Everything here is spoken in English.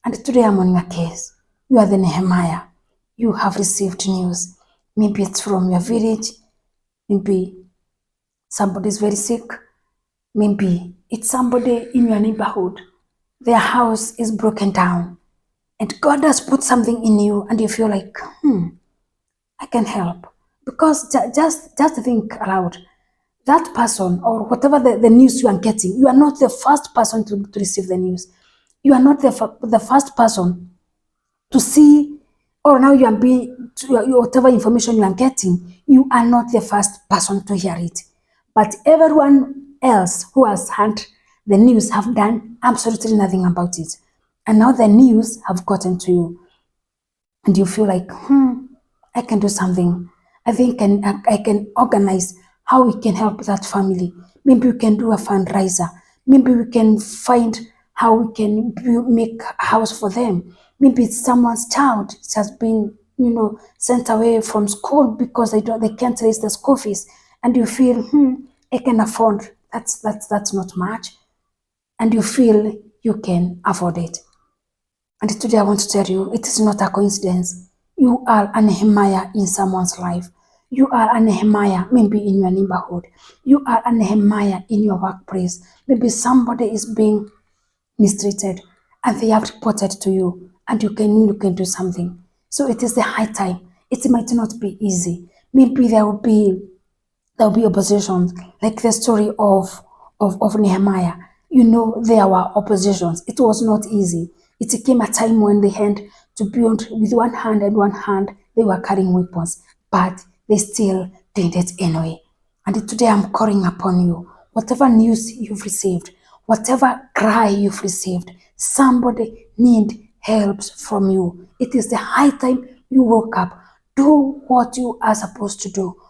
And today I'm on your case. You are the Nehemiah. You have received news. Maybe it's from your village. Maybe somebody is very sick. Maybe it's somebody in your neighborhood. Their house is broken down. And God has put something in you and you feel like, I can help. Because just think aloud. That person or whatever the news you are getting, you are not the first person to receive the news. You are not the first person to see, or now you are being, whatever information you are getting, you are not the first person to hear it. But everyone else who has heard the news have done absolutely nothing about it. And now the news have gotten to you and you feel like, I can do something. I think I can organize how we can help that family. Maybe we can do a fundraiser. Maybe we can find how we can make a house for them. Maybe it's someone's child has been, sent away from school because they can't raise the school fees, and you feel, I can afford. That's not much, and you feel you can afford it. And today I want to tell you, it is not a coincidence. You are a Nehemiah in someone's life. You are a Nehemiah maybe in your neighborhood. You are a Nehemiah in your workplace. Maybe somebody is being mistreated and they have reported to you and you can do something. So it is the high time. It might not be easy. Maybe there will be oppositions, like the story of Nehemiah. There were oppositions. It was not easy. It came a time when they had to build with one hand, and one hand they were carrying weapons, but they still did it anyway. And today I'm calling upon you. Whatever news you've received, whatever cry you've received, somebody need help from you. It is the high time you woke up. Do what you are supposed to do.